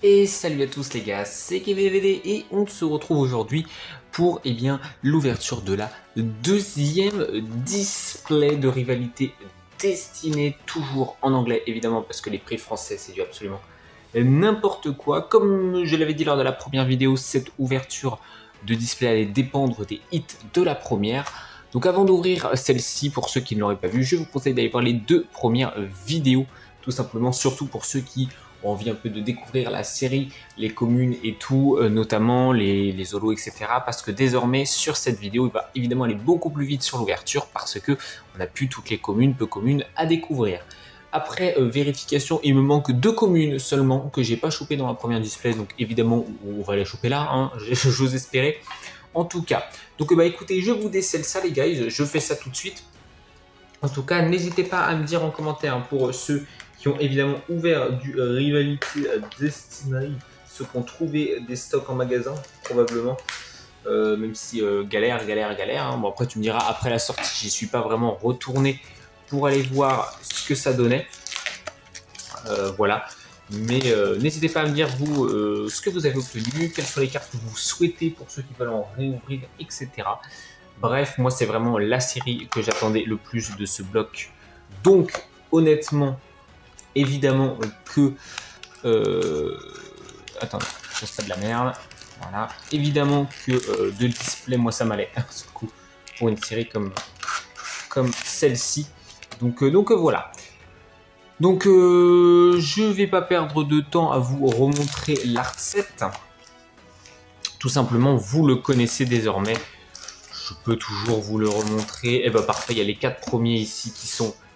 Et salut à tous les gars, c'est KVVD et on se retrouve aujourd'hui pour l'ouverture de la deuxième display de rivalité destinée toujours en anglais évidemment parce que les prix français c'est du absolument n'importe quoi. Comme je l'avais dit lors de la première vidéo, cette ouverture de display allait dépendre des hits de la première. Donc avant d'ouvrir celle-ci, pour ceux qui ne l'auraient pas vu, je vous conseille d'aller voir les deux premières vidéos, tout simplement, surtout pour ceux qui ont envie un peu de découvrir la série, les communes et tout, notamment les holos, etc. Parce que désormais, sur cette vidéo, il va évidemment aller beaucoup plus vite sur l'ouverture parce que on n'a plus toutes les communes, peu communes à découvrir. Après vérification, il me manque 2 communes seulement que j'ai pas chopé dans la première display, donc évidemment on va les choper là, hein, j'ose espérer. En tout cas, donc écoutez, je vous décèle ça les gars, je fais ça tout de suite. En tout cas, n'hésitez pas à me dire en commentaire hein, pour ceux qui ont évidemment ouvert du Rivalité Destiny, ceux qui ont trouvé des stocks en magasin, probablement. Même si galère. Hein. Bon, après, tu me diras, après la sortie, j'y suis pas vraiment retourné pour aller voir ce que ça donnait. Voilà. Mais n'hésitez pas à me dire, vous, ce que vous avez obtenu, quelles sont les cartes que vous souhaitez pour ceux qui veulent en réouvrir, etc. Bref, moi, c'est vraiment la série que j'attendais le plus de ce bloc. Donc, honnêtement, évidemment que... attendez, je fais pas de la merde. Voilà. Évidemment que de display, moi, ça m'allait ce coup pour une série comme celle-ci. Donc voilà. Donc je vais pas perdre de temps à vous remontrer l'art set. Tout simplement, vous le connaissez désormais. Je peux toujours vous le remontrer. Et ben parfait, il y a les 4 premiers ici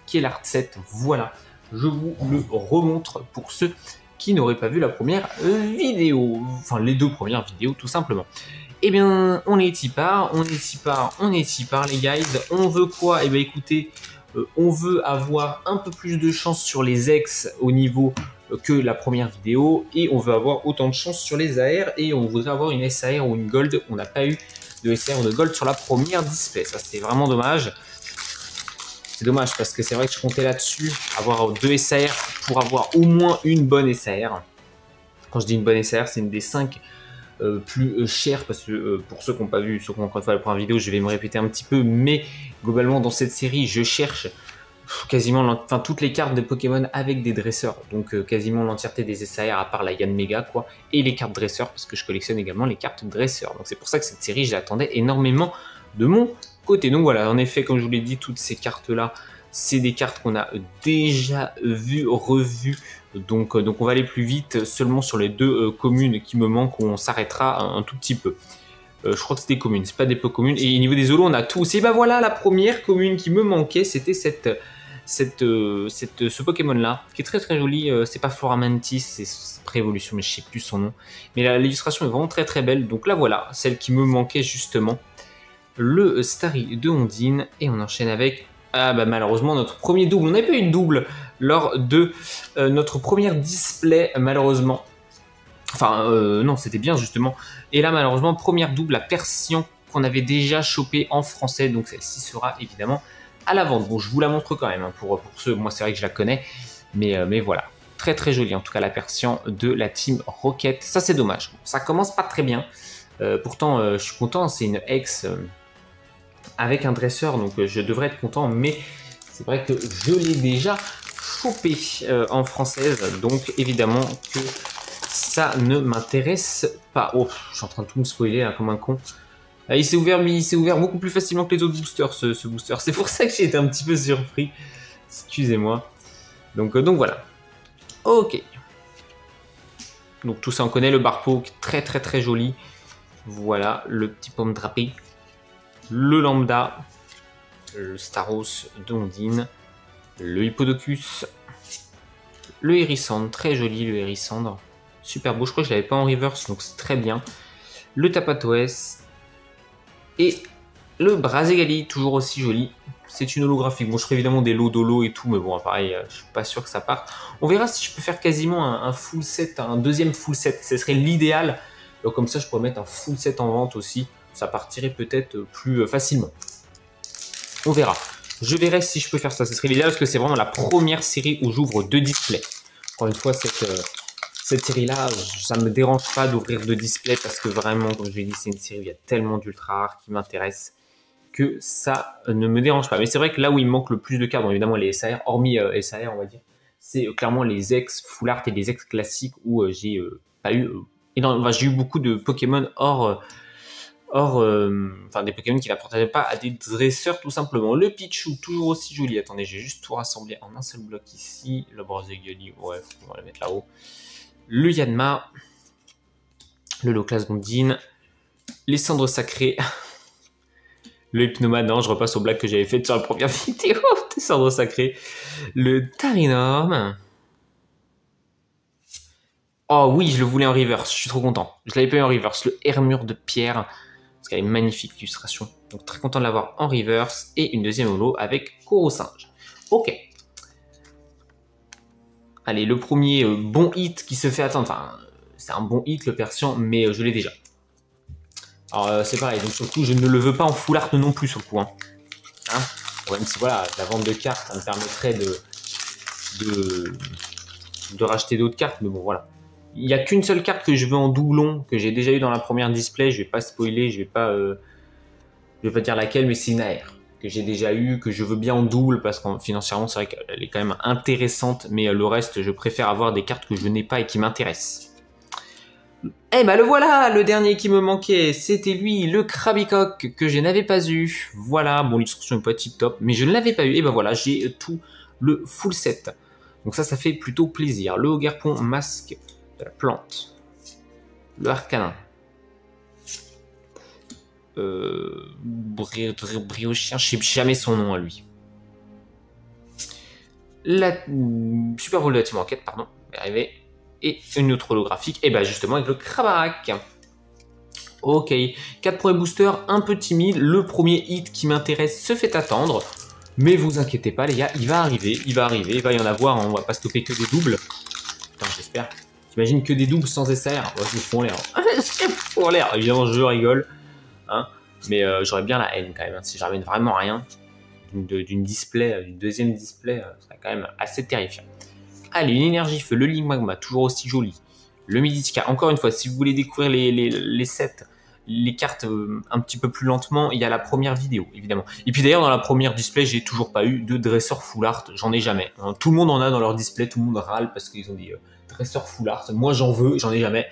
qui est l'art set. Voilà, je vous le remontre pour ceux qui n'auraient pas vu la première vidéo. Enfin, les 2 premières vidéos, tout simplement. Eh bien, on est y part, les guys. On veut quoi? Eh bien, écoutez, on veut avoir un peu plus de chance sur les ex au niveau que la première vidéo. Et on veut avoir autant de chance sur les AR. Et on voudrait avoir une SAR ou une Gold. On n'a pas eu de SAR ou de Gold sur la première display. Ça, c'était vraiment dommage. C'est dommage parce que c'est vrai que je comptais là-dessus, avoir 2 SAR pour avoir au moins une bonne SAR. Quand je dis une bonne SAR, c'est une des 5 plus cher parce que pour ceux qui n'ont pas vu, ceux qui ont encore une fois la première vidéo, je vais me répéter un petit peu, mais globalement dans cette série, je cherche quasiment toutes les cartes de Pokémon avec des dresseurs, donc quasiment l'entièreté des SAR à part la Yann Mega quoi, et les cartes dresseurs parce que je collectionne également les cartes dresseurs. Donc c'est pour ça que cette série, je l'attendais énormément de mon côté. Donc voilà, en effet, comme je vous l'ai dit, toutes ces cartes là, c'est des cartes qu'on a déjà vues, revues. Donc on va aller plus vite seulement sur les 2 communes qui me manquent où on s'arrêtera un tout petit peu. Je crois que c'est des communes, c'est pas des peu communes. Et au niveau des holos, on a tout. Et bah voilà, la première commune qui me manquait, c'était ce Pokémon là, qui est très très joli. C'est pas Floramantis, c'est Préévolution, mais je sais plus son nom. Mais l'illustration est vraiment très très belle. Donc là voilà, celle qui me manquait justement, le Starry de Ondine. Et on enchaîne avec... Ah bah malheureusement notre premier double, on n'avait pas eu de double lors de notre première display malheureusement. Enfin non, c'était bien justement. Et là malheureusement première double, la Persian qu'on avait déjà chopé en français, donc celle-ci sera évidemment à la vente. Bon, je vous la montre quand même hein, pour ceux, moi c'est vrai que je la connais, mais voilà, très très jolie en tout cas la Persian de la team Rocket. Ça c'est dommage, ça commence pas très bien. Pourtant je suis content, c'est une ex avec un dresseur, donc je devrais être content, mais c'est vrai que je l'ai déjà chopé en française, donc évidemment que ça ne m'intéresse pas. Oh, je suis en train de tout me spoiler là, comme un con. Il s'est ouvert, mais il s'est ouvert beaucoup plus facilement que les autres boosters, ce booster. C'est pour ça que j'ai été un petit peu surpris. Excusez-moi. Donc voilà. Ok. Donc tout ça on connaît, le Barpo, très très très joli. Voilà, le petit pomme drapé. Le Lambda, le Staros de Ondine, le Hippodocus, le Hérissandre, très joli le Hérissandre, super beau, je crois que je l'avais pas en reverse donc c'est très bien, le Tapatoès et le Braségali, toujours aussi joli, c'est une holographique. Bon, je ferai évidemment des lots d'holo et tout, mais bon, pareil, je suis pas sûr que ça parte. On verra si je peux faire quasiment un full set, un deuxième full set, ce serait l'idéal, comme ça je pourrais mettre un full set en vente aussi. Ça partirait peut-être plus facilement. On verra. Je verrai si je peux faire ça. Ce serait l'idéal parce que c'est vraiment la première série où j'ouvre 2 displays. Encore une fois, Cette série-là, ça me dérange pas d'ouvrir de display parce que vraiment, comme je l'ai dit, c'est une série où il y a tellement d'ultra rares qui m'intéressent que ça ne me dérange pas. Mais c'est vrai que là où il me manque le plus de cartes, bon, évidemment les SAR, hormis SAR on va dire, c'est clairement les ex full art et les ex classiques où j'ai pas eu énormément, j'ai eu beaucoup de Pokémon hors enfin des Pokémon qui n'appartenaient pas à des dresseurs tout simplement. Le Pichu, toujours aussi joli. Attendez, j'ai juste tout rassemblé en un seul bloc ici. Le Brazzegully, ouais, on va le mettre là-haut. Le Yanma, le Loclas Gondine, les Cendres Sacrées. Le Hypnomane, non, je repasse au blague que j'avais fait sur la première vidéo des Cendres Sacrées. Le Tarinorm. Oh oui, je le voulais en reverse, je suis trop content. Je l'avais pas eu en reverse. Le Hermure de Pierre, parce qu'elle est magnifique l'illustration. Donc très content de l'avoir en reverse. Et une deuxième holo avec Coro-Singe. Ok. Allez, le premier bon hit qui se fait attendre. Enfin, c'est un bon hit le Persian, mais je l'ai déjà. Alors c'est pareil, donc surtout je ne le veux pas en full art non plus sur le coup. Hein. Même si voilà, la vente de cartes, ça me permettrait de racheter d'autres cartes, mais bon voilà. Il n'y a qu'une seule carte que je veux en doublon, que j'ai déjà eu dans la première display, je vais pas spoiler, je vais pas dire laquelle, mais c'est une AR que j'ai déjà eu, que je veux bien en double, parce que financièrement c'est vrai qu'elle est quand même intéressante, mais le reste je préfère avoir des cartes que je n'ai pas et qui m'intéressent. Eh ben le voilà, le dernier qui me manquait, c'était lui, le Krabicoque, que je n'avais pas eu. Voilà, bon l'illustration n'est pas tip top, mais je ne l'avais pas eu. Et ben voilà, j'ai tout le full set. Donc ça fait plutôt plaisir. Le Ogerpon, masque de la plante. Le Arcanin. Briochien, je sais jamais son nom à lui. La Super Bowl de la Team Rocket, pardon, arrivé. Et une autre holographique, et bah justement avec le Krabarak. Ok, 4 premiers boosters, un peu timide. Le premier hit qui m'intéresse se fait attendre. Mais vous inquiétez pas les gars, il va arriver, il va y en avoir, hein, on va pas stopper que des doubles. Putain, j'espère. T'imagines que des doubles sans SR, moi je me fous en l'air. Je me fous en l'air, évidemment je rigole. Hein. Mais j'aurais bien la haine quand même, hein, si je ramène vraiment rien. D'une deuxième display, ça serait quand même assez terrifiant. Allez, une énergie feu, le Ling Magma, toujours aussi joli. Le Miditika, encore une fois, si vous voulez découvrir les sets, les cartes un petit peu plus lentement, il y a la première vidéo, évidemment. Et puis d'ailleurs, dans la première display, j'ai toujours pas eu de dresseur full art, j'en ai jamais. Hein, tout le monde en a dans leur display, tout le monde râle parce qu'ils ont des dresseurs full art. Moi, j'en veux, j'en ai jamais.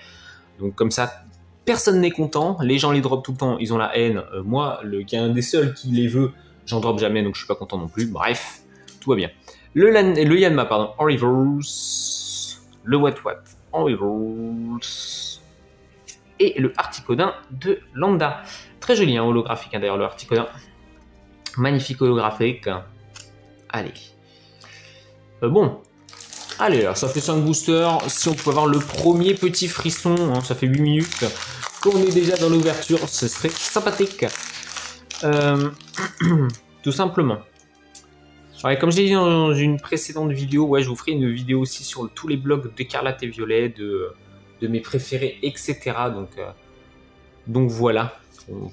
Donc comme ça, personne n'est content, les gens les drop tout le temps, ils ont la haine. Moi, qui est un des seuls qui les veut, j'en drop jamais, donc je suis pas content non plus. Bref, tout va bien. Le Yanma, pardon, en reverse. Le What en reverse. Et le Articodin de Lambda. Très joli, hein, holographique, hein, d'ailleurs, le Articodin. Magnifique holographique. Allez. Bon. Allez, alors, ça fait 5 boosters. Si on peut avoir le premier petit frisson, hein, ça fait 8 minutes qu'on est déjà dans l'ouverture, ce serait sympathique. Tout simplement. Ouais, comme je l'ai dit dans une précédente vidéo, ouais, je vous ferai une vidéo aussi sur tous les blogs d'Écarlate et Violet, de mes préférés, etc. Donc voilà,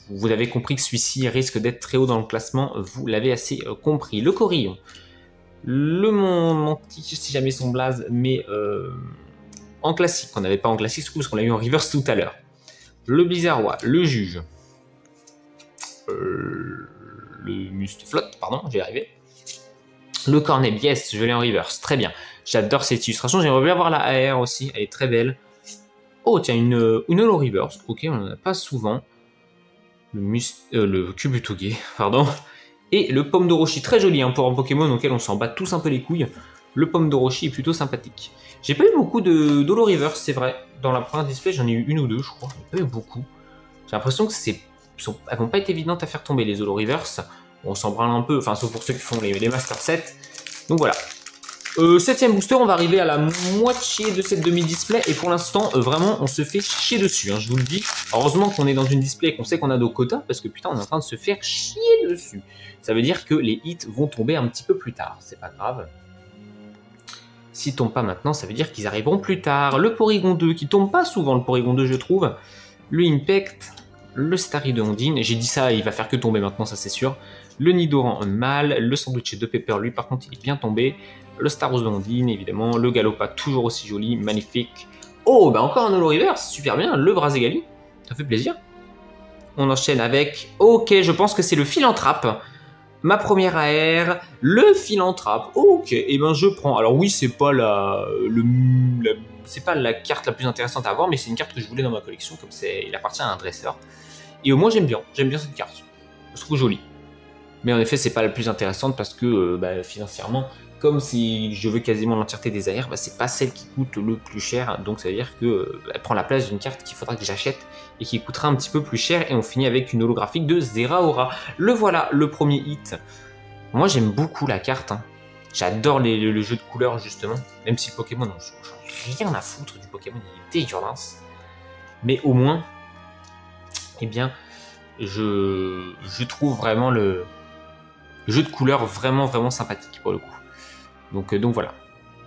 vous avez compris que celui-ci risque d'être très haut dans le classement, vous l'avez assez compris. Le Corillon, le Mantis, si jamais son blaze, mais en classique, qu'on n'avait pas en classique, parce qu'on l'a eu en reverse tout à l'heure. Le Blizzardois, le Juge, le Mustaflotte, pardon, j'y arrivé. Le Cornet, yes, je l'ai en reverse, très bien. J'adore cette illustration, j'aimerais bien voir la AR aussi, elle est très belle. Oh tiens, une holo reverse, ok, on n'en a pas souvent. Le Kubutoge, pardon. Et le Pomme d'Orochi, très joli hein, pour un Pokémon auquel on s'en bat tous un peu les couilles. Le Pomme d'Orochi est plutôt sympathique. J'ai pas eu beaucoup d'holo reverse, c'est vrai. Dans la première display, j'en ai eu une ou deux, je crois. J'ai pas eu beaucoup. J'ai l'impression que elles vont pas être évidentes à faire tomber, les holo reverse. On s'en branle un peu, enfin sauf pour ceux qui font les Master 7. Donc voilà. 7ème booster, on va arriver à la moitié de cette demi-display. Et pour l'instant, vraiment, on se fait chier dessus, hein, je vous le dis. Heureusement qu'on est dans une display et qu'on sait qu'on a nos quotas, parce que putain, on est en train de se faire chier dessus. Ça veut dire que les hits vont tomber un petit peu plus tard, c'est pas grave. S'ils tombent pas maintenant, ça veut dire qu'ils arriveront plus tard. Le Porygon 2, qui tombe pas souvent, le Porygon 2, je trouve. Le Impact, le Starry de Ondine. J'ai dit ça, il va faire que tomber maintenant, ça c'est sûr. Le Nidoran mal, le Sandwich de Pepper, lui par contre il est bien tombé. Le Staros de Ondine évidemment, le Galopa toujours aussi joli, magnifique. Oh, bah encore un holo reverse, super bien, le Brazegali, ça fait plaisir. On enchaîne avec, ok, je pense que c'est le Philanthrape. Ma première AR, le Philanthrape. Ok, et ben je prends. Alors oui, c'est pas c'est pas la carte la plus intéressante à avoir, mais c'est une carte que je voulais dans ma collection, comme il appartient à un dresseur. Et au moins j'aime bien cette carte. Je trouve jolie. Mais en effet, c'est pas la plus intéressante parce que financièrement, comme si je veux quasiment l'entièreté des AR, c'est pas celle qui coûte le plus cher. Donc ça veut dire que elle prend la place d'une carte qu'il faudra que j'achète et qui coûtera un petit peu plus cher. Et on finit avec une holographique de Zeraora. Le voilà, le premier hit. Moi j'aime beaucoup la carte. Hein. J'adore le jeu de couleurs justement. Même si le Pokémon, j'en ai rien à foutre du Pokémon, il est dégueulasse. Mais au moins, eh bien, je trouve vraiment le jeu de couleurs vraiment sympathique pour le coup. Donc voilà.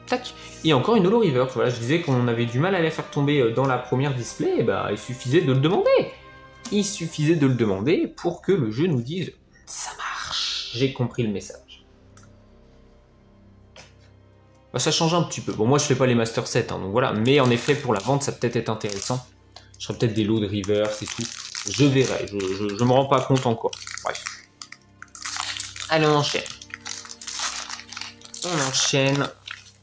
Tac. Et encore une holo reverse. Voilà, je disais qu'on avait du mal à la faire tomber dans la première display. Et bah, il suffisait de le demander. Il suffisait de le demander pour que le jeu nous dise ça marche. J'ai compris le message. Bah, ça change un petit peu. Bon, moi je fais pas les Master 7, hein, donc voilà. Mais en effet, pour la vente, ça peut être intéressant. Je ferai peut-être des lots de reverse et tout. Je verrai. Je me rends pas compte encore. Bref. Allez, on enchaîne. On enchaîne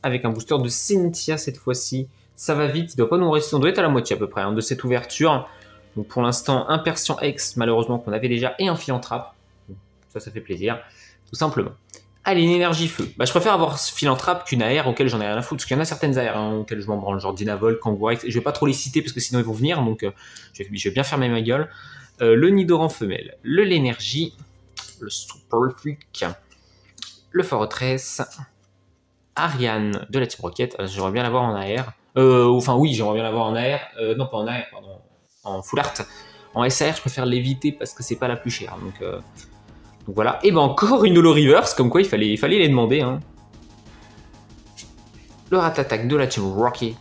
avec un booster de Cynthia cette fois-ci. Ça va vite, il doit pas nous rester, on doit être à la moitié à peu près de cette ouverture. Donc pour l'instant, un Persian X malheureusement qu'on avait déjà et un Philanthrape. Ça fait plaisir, tout simplement. Allez, une énergie feu. Bah, je préfère avoir ce Philanthrape qu'une AR auquel j'en ai rien à foutre. Parce qu'il y en a certaines AR auxquelles je m'en branle, genre Dynavol, Kangourex. Je vais pas trop les citer parce que sinon ils vont venir, donc je vais bien fermer ma gueule. Le Nidoran femelle, le l'énergie, le Super Freak, le Fortress, Ariane de la Team Rocket, j'aimerais bien l'avoir en AR. Enfin oui, j'aimerais bien l'avoir en AR. Non, pas en AR, pardon. En Full Art. En SAR, je préfère l'éviter parce que c'est pas la plus chère. Donc voilà. Et ben encore une holo reverse, comme quoi il fallait les demander. Hein. Le Rat-Attack de la Team Rocket.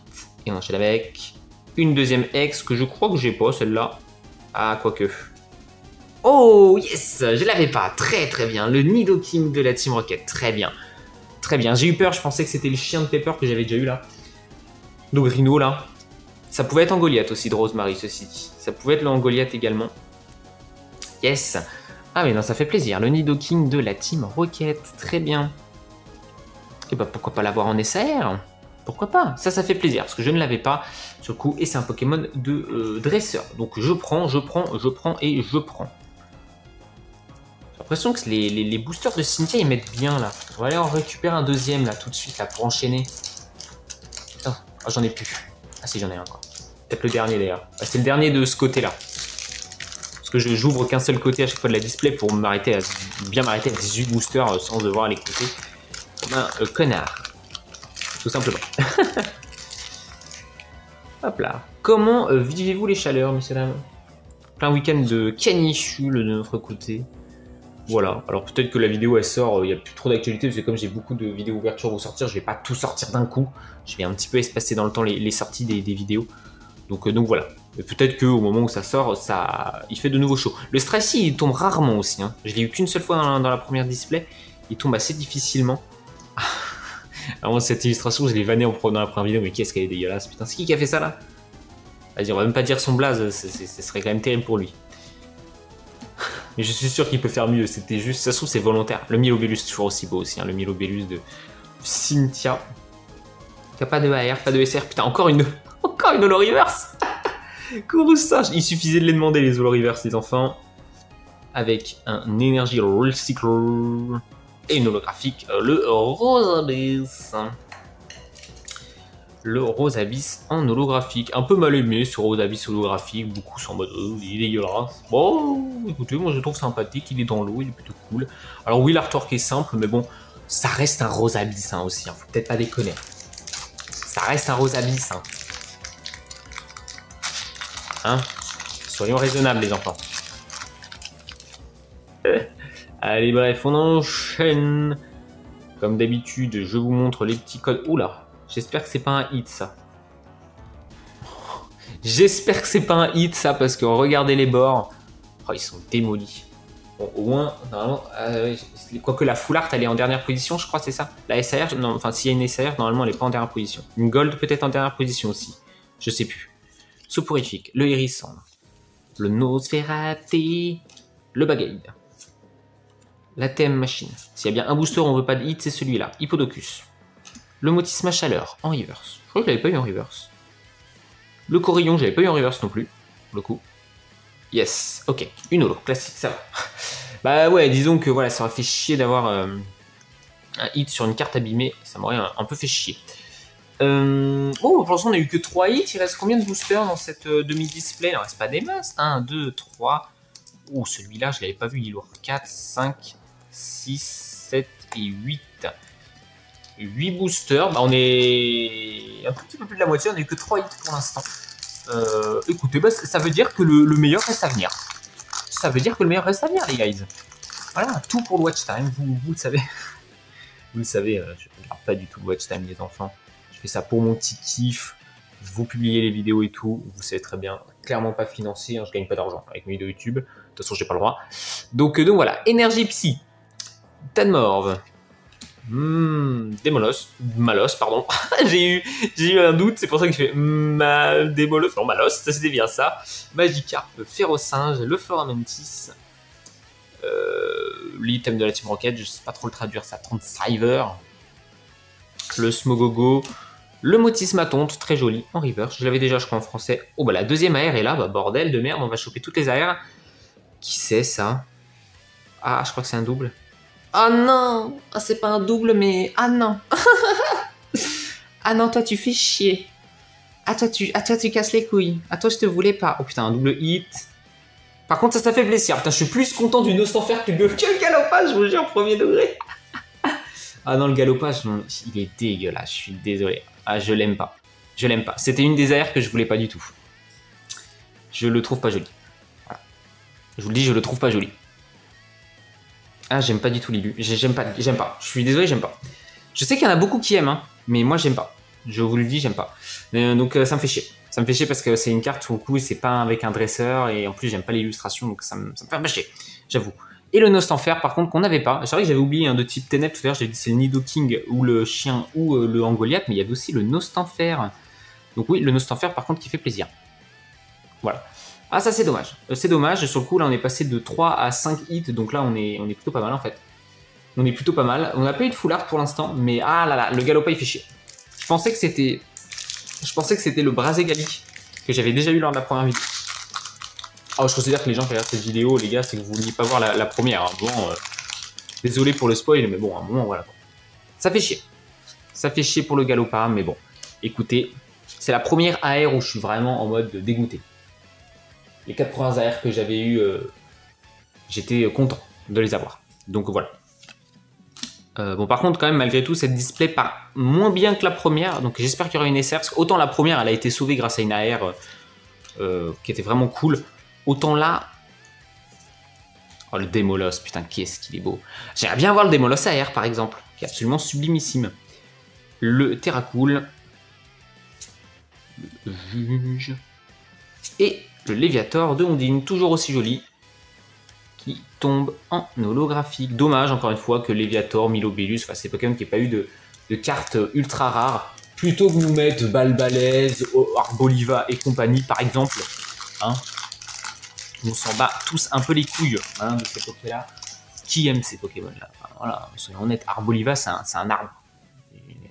Et on enchaîne avec une deuxième X que je crois que j'ai pas, celle-là. Ah, quoique. Oh yes, je l'avais pas. Très bien. Le Nidoking de la Team Rocket. Très bien. Très bien, j'ai eu peur, je pensais que c'était le chien de Pepper que j'avais déjà eu là. Dogrino là. Ça pouvait être en Goliath aussi de Rosemary, ceci dit. Ça pouvait être le en Goliath également. Yes. Ah mais non, ça fait plaisir. Le Nidoking de la Team Rocket, très bien. Et bah pourquoi pas l'avoir en SAR? Pourquoi pas? Ça fait plaisir, parce que je ne l'avais pas sur le coup. Et c'est un Pokémon de dresseur. Donc je prends et je prends. J'ai l'impression que les boosters de Cynthia ils mettent bien là. On va aller en récupérer un deuxième là tout de suite là pour enchaîner. Oh, j'en ai plus. Ah si j'en ai un encore. Peut-être le dernier d'ailleurs. Ah, c'est le dernier de ce côté là. Parce que j'ouvre qu'un seul côté à chaque fois de la display pour bien m'arrêter à 18 boosters sans devoir les côtés. Comme un connard. Tout simplement. Hop là. Comment vivez-vous les chaleurs, messieurs dames? Plein week-end de canicule de notre côté. Voilà, alors peut-être que la vidéo elle sort, il n'y a plus trop d'actualité parce que comme j'ai beaucoup de vidéos ouverture à vous sortir, je vais pas tout sortir d'un coup. Je vais un petit peu espacer dans le temps les sorties des vidéos. Donc voilà. Peut-être qu'au moment où ça sort, il fait de nouveau chaud. Le Stracy il tombe rarement aussi. Hein. Je l'ai eu qu'une seule fois dans la première display. Il tombe assez difficilement. Alors cette illustration, je l'ai vannée dans la première vidéo, mais qu'est-ce qu'elle est dégueulasse. Putain, c'est qui a fait ça là? Vas-y, on va même pas dire son blaze, ce serait quand même terrible pour lui. Mais je suis sûr qu'il peut faire mieux, c'était juste, ça se trouve c'est volontaire. Le Milobellus, toujours aussi beau aussi, hein, le Milobellus de Cynthia. Il n'y a pas de AR, pas de SR, putain, encore une holo reverse. Comment ça? Il suffisait de les demander les holo reverse les enfants. Avec un Energy Recycler et une holographique, le Rosabyss. Le Rosabyss en holographique. Un peu mal aimé ce Rosabyss holographique, beaucoup sont en mode il est dégueulasse. Bon, écoutez, moi je le trouve sympathique, il est dans l'eau, il est plutôt cool. Alors oui, l'artwork est simple, mais bon, ça reste un Rosabyss hein, aussi, hein, faut peut-être pas déconner. Ça reste un Rosabyss. Hein, soyons raisonnables les enfants. Allez bref, on enchaîne. Comme d'habitude, je vous montre les petits codes. Oula. J'espère que c'est pas un hit ça. J'espère que c'est pas un hit ça parce que regardez les bords. Oh, ils sont démolis. Bon, au moins, normalement, quoique la full art elle est en dernière position, je crois, c'est ça. La SAR, non, enfin s'il y a une SAR, normalement elle est pas en dernière position. Une gold peut-être en dernière position aussi. Je sais plus. Soporifique, le hérisson, le Nosferatu, le Bagade, la TM Machine. S'il y a bien un booster où on veut pas de hit, c'est celui-là. Hippodocus. Le Motisma Chaleur en reverse. Je crois que je l'avais pas eu en reverse. Le Corillon, je l'avais pas eu en reverse non plus. Pour le coup. Yes, ok. Une holo, classique, ça va. Bah ouais, disons que voilà, ça aurait fait chier d'avoir un hit sur une carte abîmée. Ça m'aurait un peu fait chier. Oh, pour l'instant, on a eu que 3 hits. Il reste combien de boosters dans cette demi-display? Il ne reste pas des masses. 1, 2, 3. Oh, celui-là, je ne l'avais pas vu. Il est lourd. 4, 5, 6, 7 et 8. 8 boosters. Bah, on est un petit peu plus de la moitié. On n'a eu que 3 hits pour l'instant. Écoutez, bah, ça veut dire que le meilleur reste à venir. Ça veut dire que le meilleur reste à venir, les guys. Voilà, tout pour le watch time. Vous le savez. Vous le savez, je ne regarde pas du tout le watch time, les enfants. Je fais ça pour mon petit kiff. Vous publiez les vidéos et tout. Vous savez très bien. Clairement pas financier. Hein, je gagne pas d'argent avec mes vidéos YouTube. De toute façon, j'ai pas le droit. Donc voilà. Énergie Psy. Tanmorve. Démolos. Malos, pardon. j'ai eu un doute. C'est pour ça que je fais Démolos. Non, Malos. C'était bien ça. Magikarp. Férocinge. Le Floramentis. L'item de la Team Rocket. Je sais pas trop le traduire. Ça. 30 Cyber. Le Smogogo, le Motismatonte, très joli, en reverse. Je l'avais déjà, je crois, en français. Oh, bah la deuxième AR est là, bah bordel de merde, on va choper toutes les AR. Qui c'est ça? Ah, je crois que c'est un double. Ah non! Ah, c'est pas un double, mais. Ah non! Ah non, toi, tu fais chier. Ah, toi, tu casses les couilles. Ah, toi, je te voulais pas. Oh putain, un double hit. Par contre, ça fait plaisir. Putain, je suis plus content du Nostanfer que le galopage, je vous jure, premier degré. Ah non, le galopage, non, il est dégueulasse, je suis désolé. Ah, je l'aime pas. Je l'aime pas. C'était une des AR que je voulais pas du tout. Je le trouve pas joli. Voilà. Je vous le dis, je le trouve pas joli. Ah, j'aime pas du tout Lilu. J'aime pas. Je suis désolé, j'aime pas. Je sais qu'il y en a beaucoup qui aiment, hein, mais moi, j'aime pas. Je vous le dis, j'aime pas. Donc, ça me fait chier. Ça me fait chier parce que c'est une carte, pour le coup, c'est pas avec un dresseur, et en plus, j'aime pas l'illustration, donc ça me fait chier. J'avoue. Et le Nostanfer, par contre, qu'on n'avait pas. C'est vrai que j'avais oublié de type Ténèbres tout à l'heure. J'avais dit c'est le Nidoking ou le chien ou le Angoliath, mais il y avait aussi le Nostanfer. Donc oui, le Nostanfer, par contre, qui fait plaisir. Voilà. Ah, ça, c'est dommage. C'est dommage. Sur le coup, là, on est passé de 3 à 5 hits. Donc là, on est plutôt pas mal, en fait. On est plutôt pas mal. On n'a pas eu de full art pour l'instant, mais ah là là, le Galopa, il fait chier. Je pensais que c'était le Braségali que j'avais déjà eu lors de la première vidéo. Oh, je considère que les gens qui regardent cette vidéo, les gars, c'est que vous ne vouliez pas voir la première. Hein. Bon, désolé pour le spoil, mais bon, à un moment, voilà. Ça fait chier. Ça fait chier pour le Galopa, mais bon. Écoutez, c'est la première AR où je suis vraiment en mode dégoûté. Les 4 premières AR que j'avais eues, j'étais content de les avoir. Donc voilà. Bon, par contre, quand même, malgré tout, cette display part moins bien que la première. Donc j'espère qu'il y aura une SR. Autant la première, elle a été sauvée grâce à une AR qui était vraiment cool. Autant là... Oh, le Démolos, putain, qu'est-ce qu'il est beau. J'aimerais bien voir le Démolos AR, par exemple, qui est absolument sublimissime. Le Terracool. Le Juge. Et le Léviator de Ondine, toujours aussi joli, qui tombe en holographique. Dommage, encore une fois, que Léviator, Milobellus, enfin, ces Pokémon qui n'aient pas eu de cartes ultra rares, plutôt que nous mettre Balbalaise, Arboliva et compagnie, par exemple. Hein, on s'en bat tous un peu les couilles de ces Pokémon-là. Qui aime ces Pokémon-là? Enfin, voilà, soyons honnêtes, Arboliva, c'est un arbre.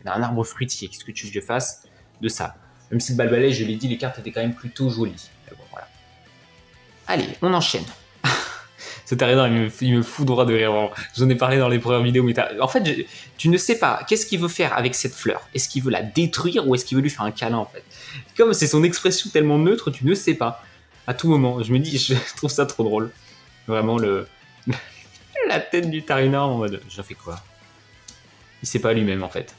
Un arbre fruitier. Qu'est-ce que tu veux que je fasse de ça? Même si le Balbalaise, je l'ai dit, les cartes étaient quand même plutôt jolies. Mais bon, voilà. Allez, on enchaîne. Ce Tyranitar, il me fout droit de rire. J'en ai parlé dans les premières vidéos. Mais en fait, tu ne sais pas qu'est-ce qu'il veut faire avec cette fleur. Est-ce qu'il veut la détruire ou est-ce qu'il veut lui faire un câlin en fait? Comme c'est son expression tellement neutre, tu ne sais pas. À tout moment, je me dis, je trouve ça trop drôle. Vraiment, la tête du Tyranitar en mode, j'en fais quoi? Il sait pas lui-même en fait.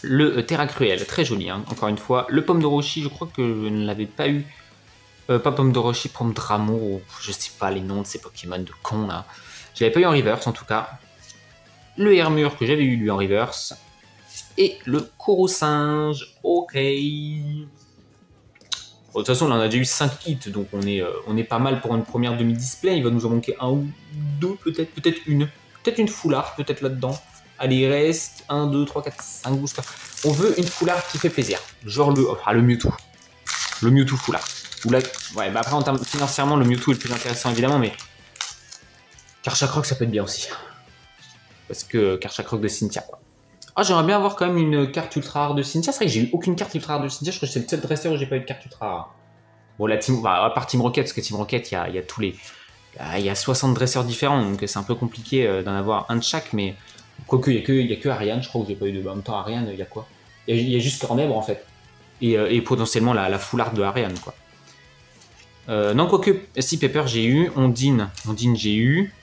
Le Terra Cruel, très joli, hein, encore une fois. Le Pomme de Roshi, je crois que je ne l'avais pas eu. Pas Pomme de Roshi, Pomme Dramour, ou je sais pas les noms de ces Pokémon de cons là. Je l'avais pas eu en reverse en tout cas. Le Hermure que j'avais eu lui en reverse. Et le Corossinge, ok. Bon, de toute façon, là, on a déjà eu 5 hits, donc on est pas mal pour une première demi-display. Il va nous en manquer un ou deux, peut-être une. Peut-être une foulard, peut-être là-dedans. Allez, il reste 1, 2, 3, 4, 5 boosters. On veut une full art qui fait plaisir. Genre le Mewtwo. Le Mewtwo full art. Ou là, ouais, bah après, en termes financièrement, le Mewtwo est le plus intéressant, évidemment, mais Karchakroc, ça peut être bien aussi. Parce que Karchakroc de Cynthia, quoi. Ah, j'aimerais bien avoir quand même une carte ultra rare de Cynthia. C'est vrai que j'ai eu aucune carte ultra rare de Cynthia. Je crois que c'est le seul dresseur où j'ai pas eu de carte ultra rare. Bon, la team, bah, à part Team Rocket, parce que Team Rocket, il y a tous les. Il y a 60 dresseurs différents, donc c'est un peu compliqué d'en avoir un de chaque, mais quoique, il n'y a que Ariane, je crois que j'ai pas eu de. En même temps, Ariane, il y a quoi? Il y a juste Cornèbre en fait. Et potentiellement la full art de Ariane, quoi. Non, quoique, si Pepper j'ai eu, Ondine j'ai eu,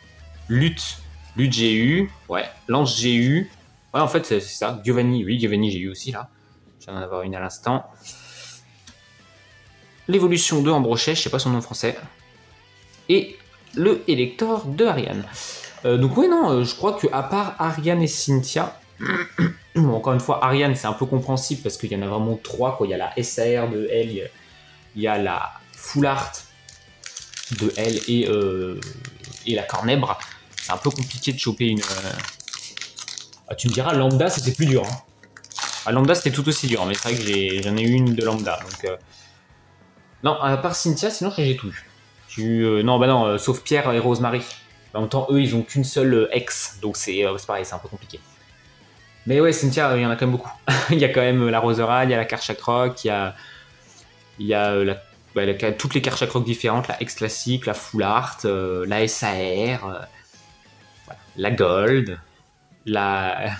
Lutte j'ai eu, ouais, Lance j'ai eu, ouais, en fait c'est ça, Giovanni, oui, Giovanni j'ai eu aussi là, je viens d'en avoir une à l'instant. L'évolution de Ambrochet, je sais pas son nom français, et le Elector de Ariane. Donc oui, non, je crois que à part Ariane et Cynthia, bon, encore une fois, Ariane c'est un peu compréhensible parce qu'il y en a vraiment 3, quoi. Il y a la SAR de elle, il y a la Full Art de elle et la Cornèbre. C'est un peu compliqué de choper une... Ah, tu me diras, Lambda c'était plus dur. Hein. Ah, Lambda c'était tout aussi dur, mais c'est vrai que j'en ai eu une de Lambda. Donc, non, à part Cynthia, sinon j'ai tout eu. Non, bah non, sauf Pierre et Rosemary. En même temps, eux, ils ont qu'une seule ex, donc c'est pareil, c'est un peu compliqué. Mais ouais, Cynthia, il y en a quand même beaucoup. Il y a quand même la Roserade, il y a la Karchakroc, il y a toutes les Karchakroc différentes, la X classique, la Full Art, la SAR, voilà, la Gold, la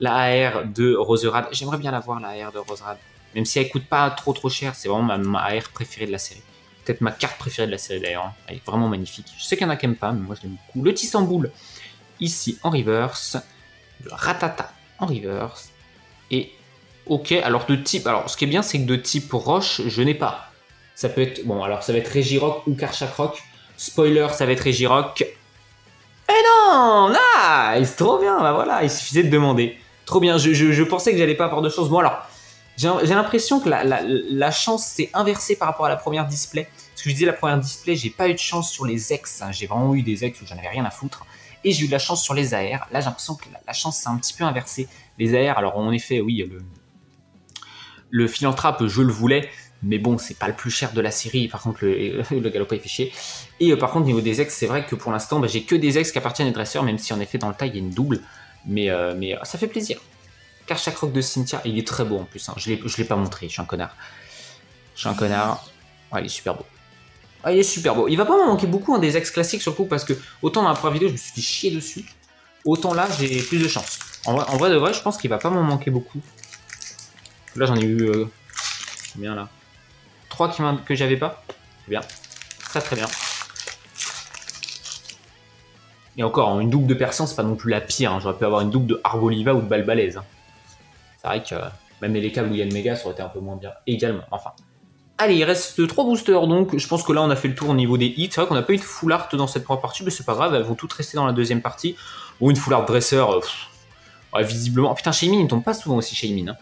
AR de Roserade. J'aimerais bien l'avoir, la AR de Roserade. Même si elle coûte pas trop cher, c'est vraiment ma AR préférée de la série. Peut-être ma carte préférée de la série d'ailleurs. Hein. Elle est vraiment magnifique. Je sais qu'il y en a qui n'aiment pas, mais moi je l'aime beaucoup. Le Tissamboule, ici en reverse. Le Ratata en reverse. Et ok, alors de type. Alors ce qui est bien, c'est que de type roche, je n'ai pas. Ça peut être. Bon, alors ça va être Regirock ou Karchakroc. Spoiler, ça va être Regirock. Eh non, nice, trop bien. Bah voilà, il suffisait de demander. Trop bien. Je pensais que j'allais pas avoir de choses. Bon alors. J'ai l'impression que la chance s'est inversée par rapport à la première display. Parce que je disais, la première display, j'ai pas eu de chance sur les ex. Hein. J'ai vraiment eu des ex où j'en avais rien à foutre. Et j'ai eu de la chance sur les AR. Là, j'ai l'impression que la chance s'est un petit peu inversée. Les AR, alors en effet, oui, le philanthrope, je le voulais. Mais bon, c'est pas le plus cher de la série. Par contre, le galopin, il fait chier. Et par contre, au niveau des ex, c'est vrai que pour l'instant, j'ai que des ex qui appartiennent aux dresseurs. Même si en effet, dans le tas, il y a une double. Mais ça fait plaisir. Karchakroc de Cynthia, il est très beau en plus. Hein. Je l'ai pas montré, je suis un connard. Ouais, il est super beau. Ah, il est super beau. Il va pas m'en manquer beaucoup des ex classiques sur le coup parce que autant dans la première vidéo je me suis fait chier dessus, autant là j'ai plus de chance. En vrai de vrai, je pense qu'il va pas m'en manquer beaucoup. Là j'en ai eu combien là 3 que j'avais pas. C'est bien. Très bien. Et encore, une double de persan, c'est pas non plus la pire. Hein. J'aurais pu avoir une double de Arboliva ou de Balbalaise. Hein. C'est vrai que même les câbles où il y a le méga, ça aurait été un peu moins bien également. Enfin. Allez, il reste 3 boosters donc. Je pense que là, on a fait le tour au niveau des hits. C'est vrai qu'on n'a pas eu de full art dans cette première partie, mais c'est pas grave. Elles vont toutes rester dans la deuxième partie. Ou une full art dresseur. Ouais, visiblement. Oh, putain, Shaymin, il tombe pas souvent aussi, Shaymin. Hein.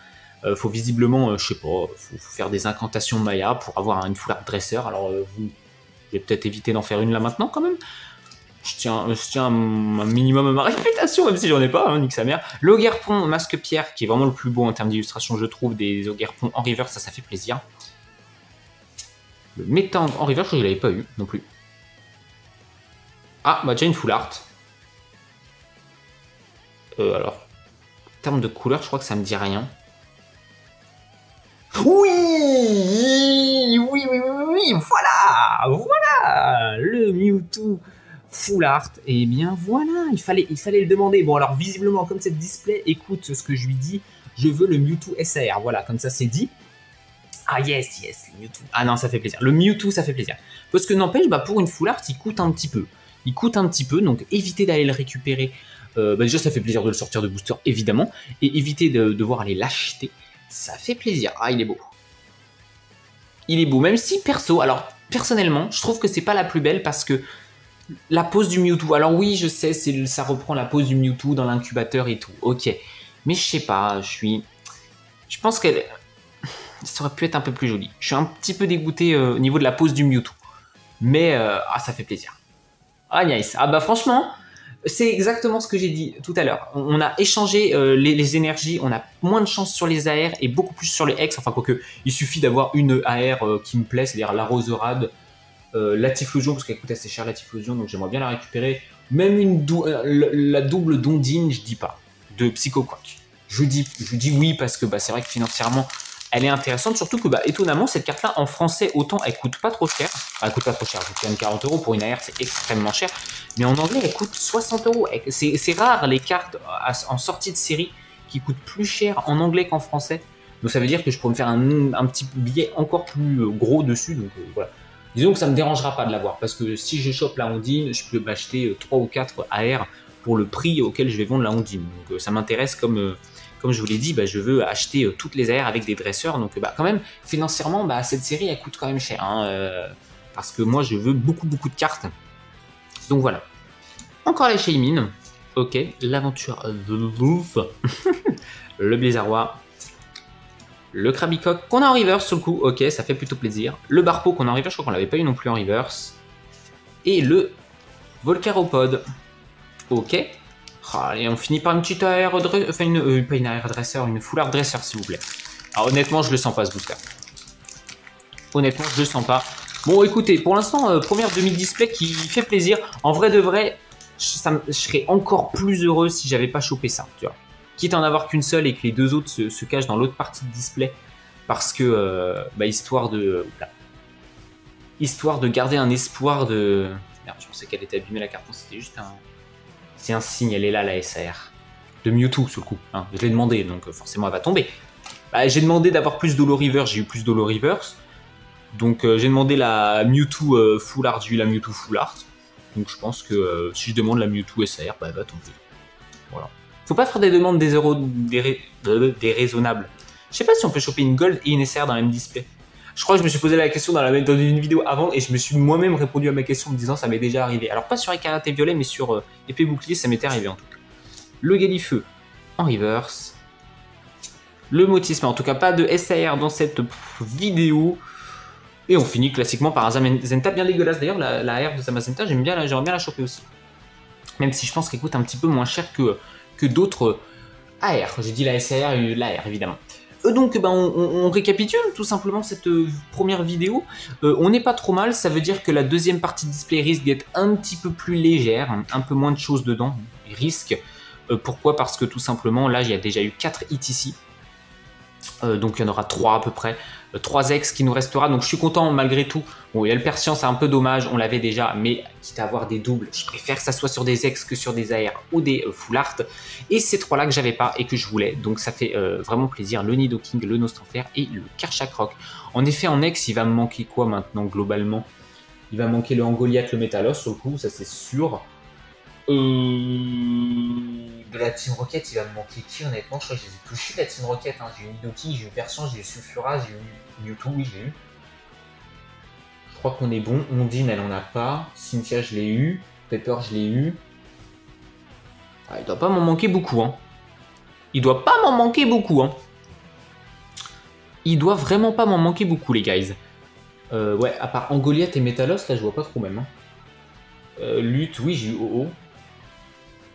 Faut visiblement, je sais pas, faut faire des incantations Maya pour avoir une full art dresseur. Alors, je vais peut-être éviter d'en faire une là maintenant quand même. Je tiens un minimum à ma réputation, même si j'en ai pas, hein, nique sa mère. Le Ogerpon Masque Pierre, qui est vraiment le plus beau en termes d'illustration, je trouve, des Ogerpon en reverse, ça fait plaisir. Le Métang en reverse, je l'avais pas eu non plus. Ah, bah déjà une full art. Alors, en termes de couleur, je crois que ça me dit rien. Oui, voilà, le Mewtwo full art. Et bien voilà, il fallait le demander. Bon alors visiblement comme cette display écoute ce que je lui dis, je veux le Mewtwo SAR. Voilà, comme ça c'est dit. Ah yes, le Mewtwo. Ah non, ça fait plaisir. Le Mewtwo, ça fait plaisir. Parce que n'empêche, bah, pour une full art, il coûte un petit peu. Donc évitez d'aller le récupérer. Déjà, ça fait plaisir de le sortir de booster, évidemment. Et évitez de devoir aller l'acheter. Ça fait plaisir. Ah, il est beau. Il est beau, même si perso, alors personnellement, je trouve que c'est pas la plus belle parce que la pose du Mewtwo, alors oui, je sais, ça reprend la pose du Mewtwo dans l'incubateur et tout, ok. Mais je sais pas, je pense qu'elle... Ça aurait pu être un peu plus joli. Je suis un petit peu dégoûté au niveau de la pose du Mewtwo. Mais ça fait plaisir. Ah nice. Ah bah franchement, C'est exactement ce que j'ai dit tout à l'heure. On a échangé les énergies, on a moins de chance sur les AR et beaucoup plus sur les X. Enfin, quoique, il suffit d'avoir une AR qui me plaît, c'est-à-dire la Roserade, la Typhlosion, parce qu'elle coûte assez cher la Typhlosion, donc j'aimerais bien la récupérer. Même la double d'Ondine, je dis pas, de Psychoquack. Je dis oui parce que c'est vrai que financièrement, elle est intéressante, surtout que étonnamment, cette carte-là, en français, autant elle coûte pas trop cher. Enfin, elle coûte pas trop cher, je gagne 40 € pour une AR, c'est extrêmement cher. Mais en anglais, elle coûte 60 €. C'est rare les cartes en sortie de série qui coûtent plus cher en anglais qu'en français. Donc ça veut dire que je pourrais me faire un petit billet encore plus gros dessus. Donc voilà. Disons que ça me dérangera pas de l'avoir, parce que si je chope la Ondine, je peux m'acheter 3 ou 4 AR pour le prix auquel je vais vendre la Ondine. Donc ça m'intéresse comme je vous l'ai dit, je veux acheter toutes les AR avec des dresseurs. Donc quand même, financièrement, cette série, elle coûte quand même cher. Parce que moi, je veux beaucoup de cartes. Donc voilà. Encore la Shaymin. Ok. L'aventure de Louvre. Le Blizzardois. Le Krabicock qu'on a en reverse sur le coup. Ok, ça fait plutôt plaisir. Le Barpo qu'on a en reverse, je crois qu'on l'avait pas eu non plus en reverse. Et le Volcaropod. Ok. Allez, on finit par une petite AR dresseur, enfin pas une AR dresseur, une full art dresseur s'il vous plaît. Alors honnêtement, je le sens pas ce booster. Honnêtement, je le sens pas. Bon, écoutez, pour l'instant, première demi-display qui fait plaisir. En vrai de vrai, je serais encore plus heureux si j'avais pas chopé ça, tu vois. Quitte à en avoir qu'une seule et que les deux autres se cachent dans l'autre partie de display. Parce que, histoire de garder un espoir de... Merde, je pensais qu'elle était abîmée la carte, c'était juste un... C'est un signe, elle est là, la SAR. De Mewtwo, sur le coup. Je l'ai demandé, donc forcément, elle va tomber. J'ai demandé d'avoir plus d'Holo Reverse, j'ai eu plus d'Holo Reverse. Donc, j'ai demandé la Mewtwo Full Art, j'ai eu la Mewtwo Full Art. Donc, je pense que si je demande la Mewtwo SAR, elle va tomber. Voilà. Faut pas faire des demandes déraisonnables. Je sais pas si on peut choper une Gold et une SAR dans le même display. Je crois que je me suis posé la question dans une vidéo avant et je me suis moi-même répondu à ma question en me disant ça m'est déjà arrivé. Alors pas sur Écarlate et Violet mais sur Épée Bouclier ça m'était arrivé en tout cas. Le Galifeu en reverse. Le Motisme, en tout cas pas de SAR dans cette vidéo. Et on finit classiquement par un Zamazenta bien dégueulasse. D'ailleurs la AR de Zamazenta j'aimerais bien la choper aussi. Même si je pense qu'elle coûte un petit peu moins cher que d'autres AR. J'ai dit la SAR et l'AR évidemment. Donc on récapitule tout simplement cette première vidéo. On n'est pas trop mal, ça veut dire que la deuxième partie de display risque d'être un petit peu plus légère, un peu moins de choses dedans, risque. Pourquoi? Parce que tout simplement là il y a déjà eu 4 hits ici. Donc il y en aura 3 à peu près, 3 ex qui nous restera, donc je suis content malgré tout. Bon, il y a le Persian, c'est un peu dommage, on l'avait déjà, mais quitte à avoir des doubles, je préfère que ça soit sur des ex que sur des AR ou des full art. Et ces 3 là que j'avais pas et que je voulais, donc ça fait vraiment plaisir, le Nidoking, le Nostranfer et le Karchakroc. En effet, en ex, il va me manquer quoi maintenant globalement? Il va manquer le Angoliath, le Métalos, sur le coup, ça c'est sûr. De la Team Rocket, il va me manquer qui honnêtement? Je crois que je les ai tous eu la Team Rocket. J'ai eu Nidoking, j'ai eu Persian, j'ai eu Sulfura, j'ai eu Mewtwo, oui, j'ai eu. Je crois qu'on est bon. Ondine, elle en a pas. Cynthia, je l'ai eu. Pepper, je l'ai eu. Il doit pas m'en manquer beaucoup. Il doit pas m'en manquer beaucoup. Il doit vraiment pas m'en manquer beaucoup, les guys. Ouais, à part Angoliath et Métalos, là, je vois pas trop même. Lutte, oui, j'ai eu OO.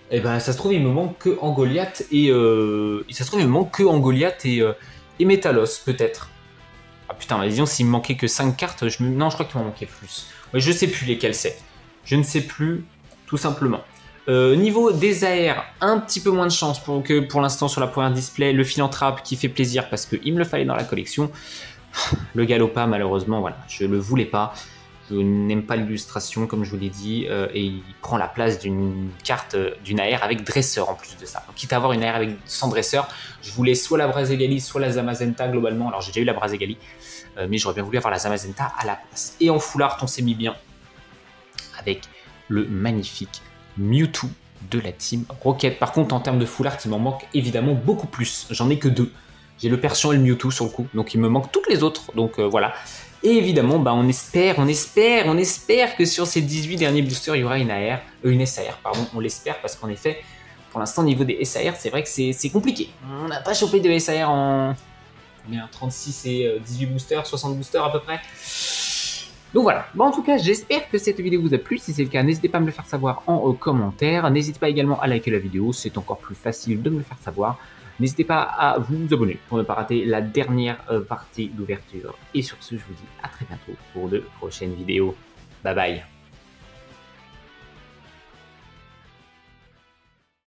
Et ça se trouve il me manque que Angoliath et Métalos peut-être. Ah putain, disons s'il me manquait que 5 cartes, non je crois qu'il m'en manquait plus. Ouais, je sais plus lesquelles c'est. Je ne sais plus tout simplement. Niveau des AR, un petit peu moins de chance que pour l'instant sur la première display. Le Philanthrape qui fait plaisir parce qu'il me le fallait dans la collection. Le Galopa malheureusement voilà, je le voulais pas. Je n'aime pas l'illustration, comme je vous l'ai dit, et il prend la place d'une carte, d'une AR avec dresseur en plus de ça. Donc, quitte à avoir une AR sans dresseur, je voulais soit la Brazegali, soit la Zamazenta globalement. Alors j'ai déjà eu la Brazegali, mais j'aurais bien voulu avoir la Zamazenta à la place. Et en full art, on s'est mis bien avec le magnifique Mewtwo de la Team Rocket. Par contre, en termes de full art, il m'en manque évidemment beaucoup plus. J'en ai que 2. J'ai le Persian et le Mewtwo sur le coup, donc il me manque toutes les autres. Donc voilà. Et évidemment, on espère que sur ces 18 derniers boosters, il y aura une AR, une SAR, pardon, on l'espère parce qu'en effet, pour l'instant, au niveau des SAR, c'est vrai que c'est compliqué. On n'a pas chopé de SAR en 36 et 18 boosters, 60 boosters à peu près. Donc voilà, bon, en tout cas j'espère que cette vidéo vous a plu, si c'est le cas n'hésitez pas à me le faire savoir en commentaire, n'hésitez pas également à liker la vidéo, c'est encore plus facile de me le faire savoir, n'hésitez pas à vous abonner pour ne pas rater la dernière partie d'ouverture, et sur ce je vous dis à très bientôt pour de prochaines vidéos, bye bye.